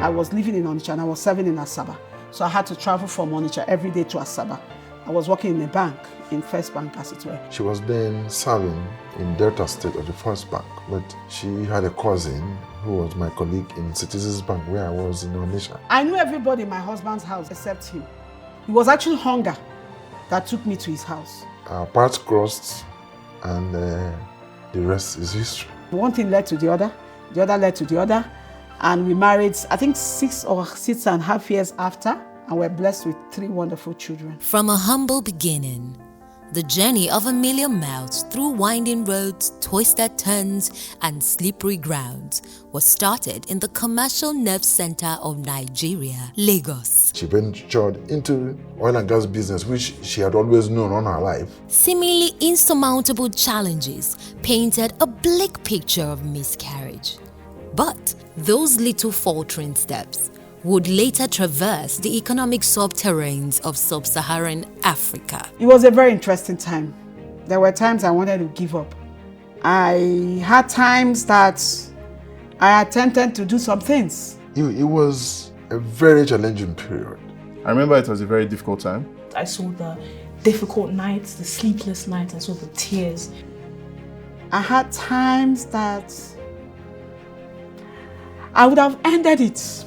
I was living in Onitsha and I was serving in Asaba. So I had to travel from Onitsha every day to Asaba. I was working in a bank, in First Bank as it were. She was then serving in Delta State of the First Bank, but she had a cousin who was my colleague in Citizens Bank where I was in Onitsha. I knew everybody in my husband's house except him. It was actually hunger that took me to his house. Our paths crossed and the rest is history. One thing led to the other led to the other, and we married, I think 6.5 years after, and we're blessed with 3 wonderful children. From a humble beginning, the journey of a million miles through winding roads, twisted turns, and slippery grounds was started in the commercial nerve center of Nigeria, Lagos. She ventured into oil and gas business, which she had always known all her life. Seemingly insurmountable challenges painted a bleak picture of miscarriage. But those little faltering steps would later traverse the economic subterranes of sub-Saharan Africa. It was a very interesting time. There were times I wanted to give up. I had times that I attempted to do some things. It was a very challenging period. I remember it was a very difficult time. I saw the difficult nights, the sleepless nights, I saw the tears. I had times that I would have ended it.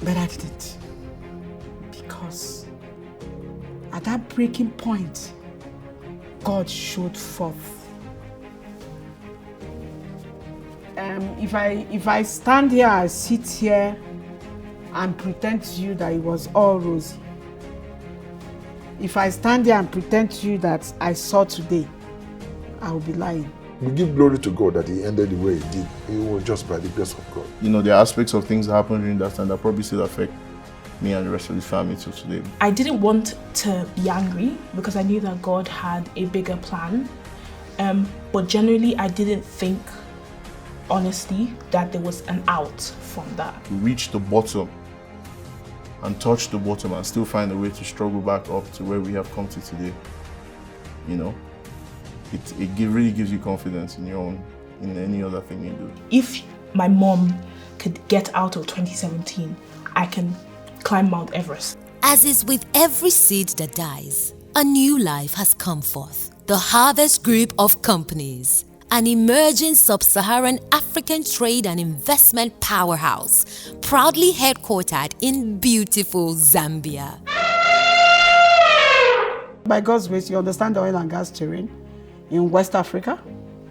But I didn't, because at that breaking point, God showed forth. If I stand here, I sit here and pretend to you that it was all rosy. If I stand here and pretend to you that I saw today, I will be lying. We give glory to God that He ended the way He did. It was just by the grace of God. You know, there are aspects of things that happened during that time that probably still affect me and the rest of the family till today. I didn't want to be angry because I knew that God had a bigger plan. But generally, I didn't think, honestly, that there was an out from that. To reach the bottom and touch the bottom and still find a way to struggle back up to where we have come to today, you know, it really gives you confidence in any other thing you do. If my mom could get out of 2017, I can climb Mount Everest. As is with every seed that dies, a new life has come forth. The Harvest Group of Companies, an emerging sub-Saharan African trade and investment powerhouse, proudly headquartered in beautiful Zambia. By God's grace, you understand the oil and gas terrain in West Africa,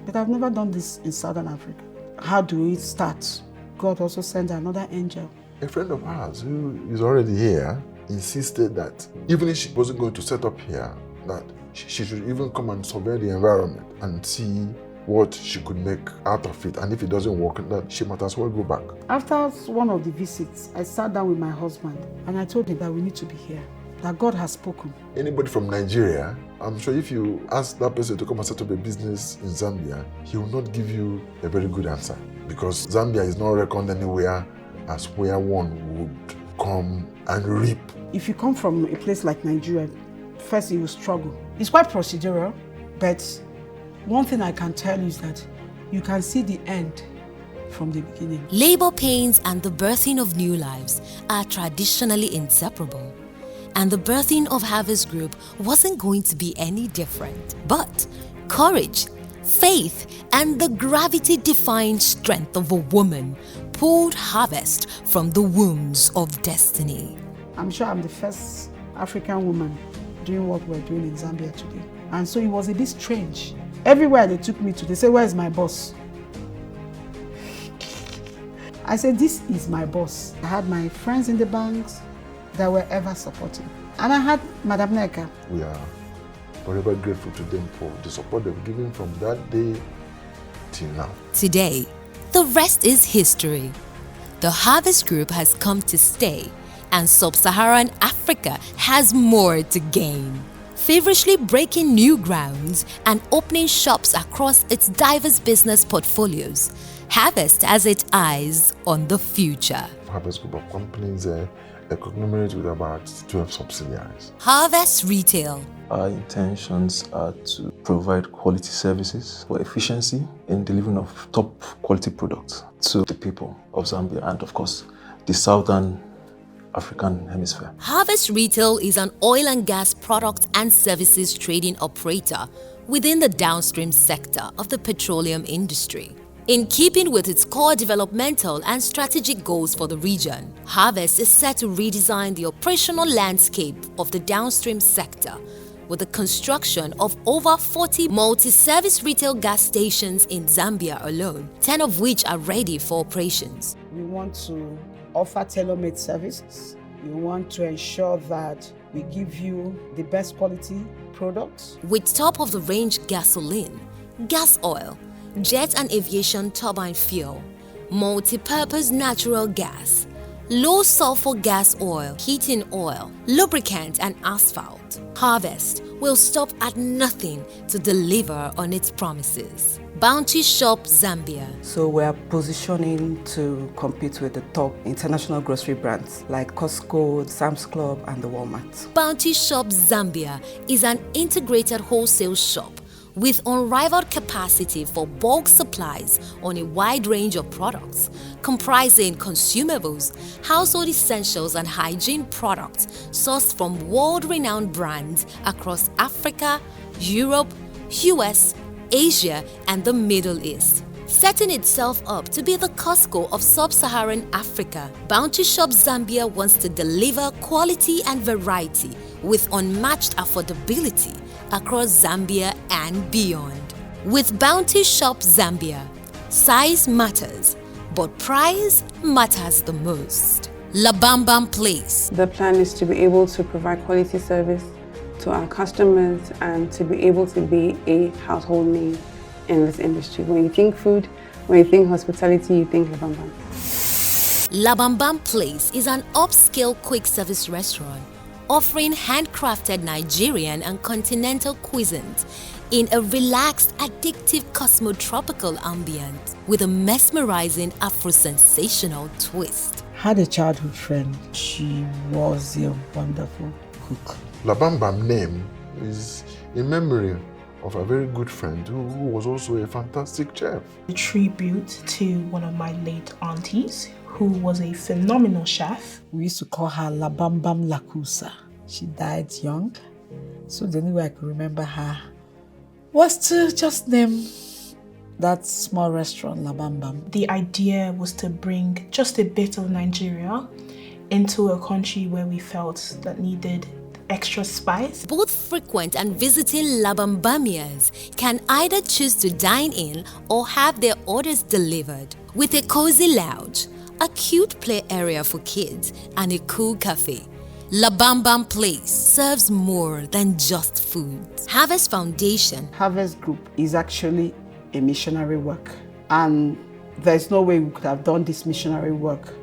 but I've never done this in Southern Africa. How do we start? God also sent another angel. A friend of ours who is already here insisted that even if she wasn't going to set up here, that she should even come and survey the environment and see what she could make out of it. And if it doesn't work, that she might as well go back. After one of the visits, I sat down with my husband and I told him that we need to be here, that God has spoken. Anybody from Nigeria, I'm sure if you ask that person to come and set up a business in Zambia, he will not give you a very good answer, because Zambia is not reckoned anywhere as where one would come and reap. If you come from a place like Nigeria, first you will struggle. It's quite procedural, but one thing I can tell you is that you can see the end from the beginning. Labor pains and the birthing of new lives are traditionally inseparable. And the birthing of Harvest Group wasn't going to be any different. But courage, faith, and the gravity-defying strength of a woman pulled Harvest from the wombs of destiny. I'm sure I'm the first African woman doing what we're doing in Zambia today. And so it was a bit strange. Everywhere they took me to, they said, "Where is my boss?" I said, "This is my boss." I had my friends in the banks that were ever supporting. And I had Madam Neka. We are forever grateful to them for the support they've given from that day till now. Today, the rest is history. The Harvest Group has come to stay, and Sub-Saharan Africa has more to gain. Feverishly breaking new grounds and opening shops across its diverse business portfolios, Harvest has its eyes on the future. Harvest Group of companies, a conglomerate with about 12 subsidiaries. Harvest Retail. Our intentions are to provide quality services for efficiency in delivering of top quality products to the people of Zambia and, of course, the Southern African hemisphere. Harvest Retail is an oil and gas product and services trading operator within the downstream sector of the petroleum industry. In keeping with its core developmental and strategic goals for the region, Harvest is set to redesign the operational landscape of the downstream sector with the construction of over 40 multi-service retail gas stations in Zambia alone, 10 of which are ready for operations. We want to offer tailor-made services. We want to ensure that we give you the best quality products. With top-of-the-range gasoline, gas oil, jet and aviation turbine fuel, multi-purpose natural gas, low sulfur gas oil, heating oil, lubricant and asphalt. Harvest will stop at nothing to deliver on its promises. Bounty Shop Zambia. So we're positioning to compete with the top international grocery brands like Costco, Sam's Club and the Walmart. Bounty Shop Zambia is an integrated wholesale shop with unrivaled capacity for bulk supplies on a wide range of products, comprising consumables, household essentials and hygiene products sourced from world-renowned brands across Africa, Europe, US, Asia and the Middle East. Setting itself up to be the Costco of sub-Saharan Africa, Bounty Shop Zambia wants to deliver quality and variety with unmatched affordability across Zambia and beyond. With Bounty Shop Zambia, size matters, but price matters the most. Bambam Place. The plan is to be able to provide quality service to our customers and to be able to be a household name in this industry. When you think food, when you think hospitality, you think Bambam. Bambam Place is an upscale quick service restaurant offering handcrafted Nigerian and continental cuisines in a relaxed, addictive cosmotropical ambient with a mesmerizing Afro-sensational twist. Had a childhood friend. She was a wonderful cook. La Bambam name is in memory of a very good friend who was also a fantastic chef. A tribute to one of my late aunties who was a phenomenal chef. We used to call her La Bambam Lakusa. She died young, so the only way I could remember her was to just name that small restaurant La Bambam. The idea was to bring just a bit of Nigeria into a country where we felt that needed extra spice. Both frequent and visiting Bambamians can either choose to dine in or have their orders delivered. With a cozy lounge, a cute play area for kids, and a cool cafe, Bambam Place serves more than just food. Harvest Foundation. Harvest Group is actually a missionary work, and there's no way we could have done this missionary work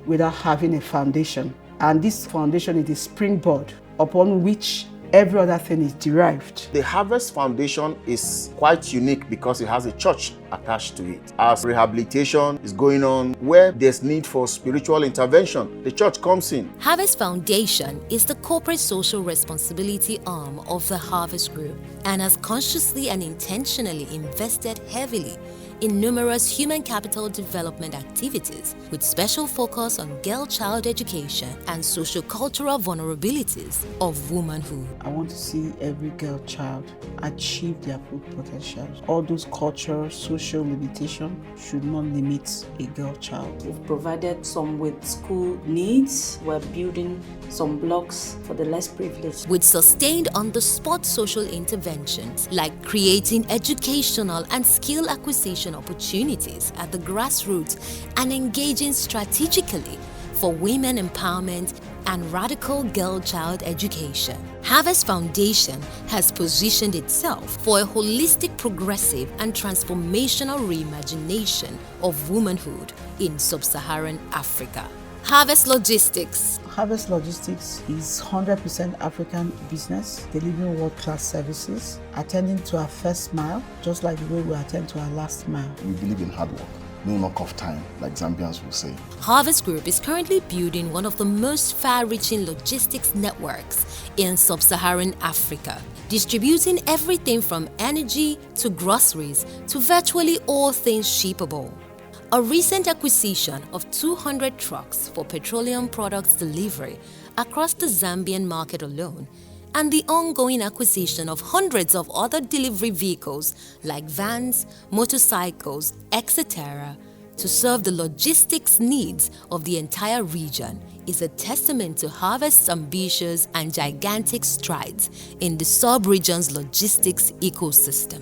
without having a foundation. And this foundation is the springboard upon which every other thing is derived. The Harvest Foundation is quite unique because it has a church attached to it. As rehabilitation is going on, where there's need for spiritual intervention, the church comes in. Harvest Foundation is the corporate social responsibility arm of the Harvest Group and has consciously and intentionally invested heavily in numerous human capital development activities with special focus on girl-child education and socio-cultural vulnerabilities of womanhood. I want to see every girl child achieve their full potential. All those cultural, social limitations should not limit a girl child. We've provided some with school needs. We're building some blocks for the less privileged. With sustained on-the-spot social interventions like creating educational and skill acquisition opportunities at the grassroots and engaging strategically for women empowerment and radical girl-child education. Harvest Foundation has positioned itself for a holistic, progressive and transformational reimagination of womanhood in sub-Saharan Africa. Harvest Logistics. Harvest Logistics is 100% African business, delivering world-class services, attending to our first mile, just like the way we attend to our last mile. We believe in hard work. no knock-off time, like Zambians will say. Harvest Group is currently building one of the most far-reaching logistics networks in sub-Saharan Africa, distributing everything from energy to groceries to virtually all things shippable. A recent acquisition of 200 trucks for petroleum products delivery across the Zambian market alone, and the ongoing acquisition of hundreds of other delivery vehicles like vans, motorcycles, etc., to serve the logistics needs of the entire region is a testament to Harvest's ambitious and gigantic strides in the sub-region's logistics ecosystem.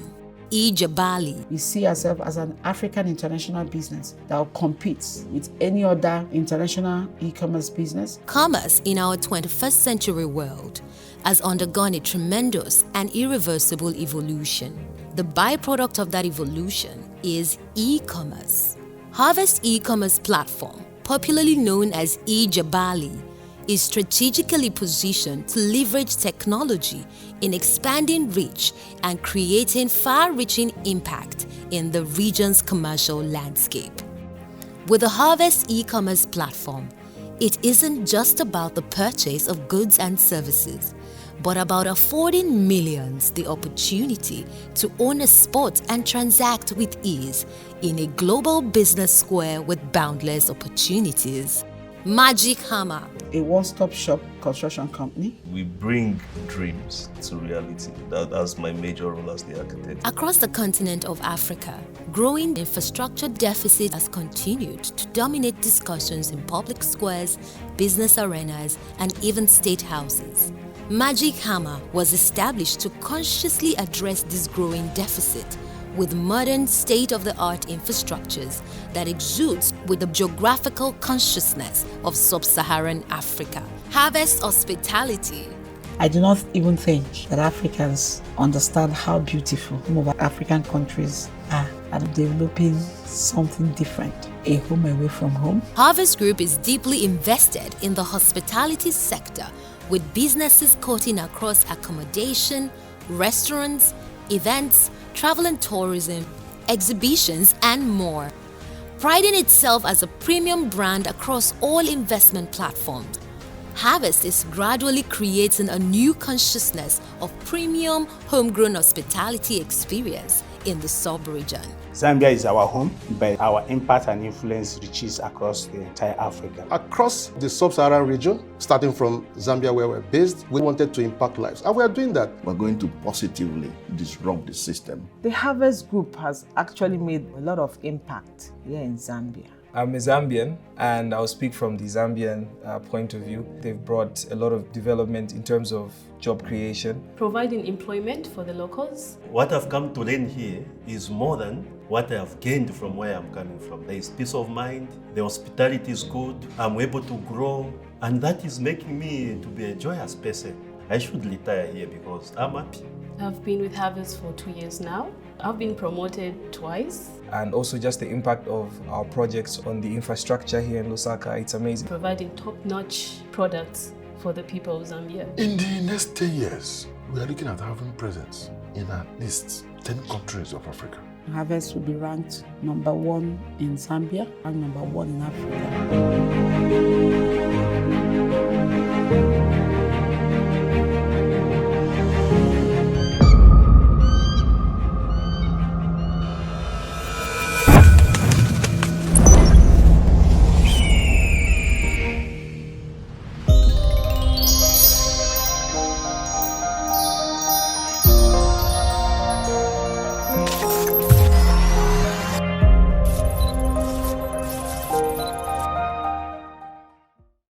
Ijabali. We see ourselves as an African international business that will compete with any other international e-commerce business. Commerce in our 21st century world has undergone a tremendous and irreversible evolution. The byproduct of that evolution is e-commerce. Harvest e-commerce platform, popularly known as Ijabali, is strategically positioned to leverage technology in expanding reach and creating far-reaching impact in the region's commercial landscape. With the Harvest e-commerce platform, it isn't just about the purchase of goods and services, but about affording millions the opportunity to own a spot and transact with ease in a global business square with boundless opportunities. Magic Hammer, a one-stop shop construction company. We bring dreams to reality. That's my major role as the architect. Across the continent of Africa, growing infrastructure deficit has continued to dominate discussions in public squares, business arenas, and even state houses. Magic Hammer was established to consciously address this growing deficit with modern state-of-the-art infrastructures that exudes with the geographical consciousness of sub-Saharan Africa. Harvest hospitality. I do not even think that Africans understand how beautiful some of our African countries are and developing something different, a home away from home. Harvest Group is deeply invested in the hospitality sector, with businesses cutting across accommodation, restaurants, events, travel and tourism, exhibitions, and more. Priding itself as a premium brand across all investment platforms, Harvest is gradually creating a new consciousness of premium homegrown hospitality experience in the sub-region. Zambia is our home, but our impact and influence reaches across the entire Africa. Across the sub-Saharan region, starting from Zambia where we're based, we wanted to impact lives, and we are doing that. We're going to positively disrupt the system. The Harvest Group has actually made a lot of impact here in Zambia. I'm a Zambian, and I'll speak from the Zambian point of view. They've brought a lot of development in terms of job creation. Providing employment for the locals. What I've come to learn here is more than what I have gained from where I'm coming from. There is peace of mind, the hospitality is good, I'm able to grow, and that is making me to be a joyous person. I should retire here because I'm happy. I've been with Harvest for 2 years now. I've been promoted twice. And also just the impact of our projects on the infrastructure here in Lusaka, it's amazing. Providing top-notch products for the people of Zambia. In the next 10 years, we are looking at having presence in at least 10 countries of Africa. Harvest will be ranked #1 in Zambia and #1 in Africa.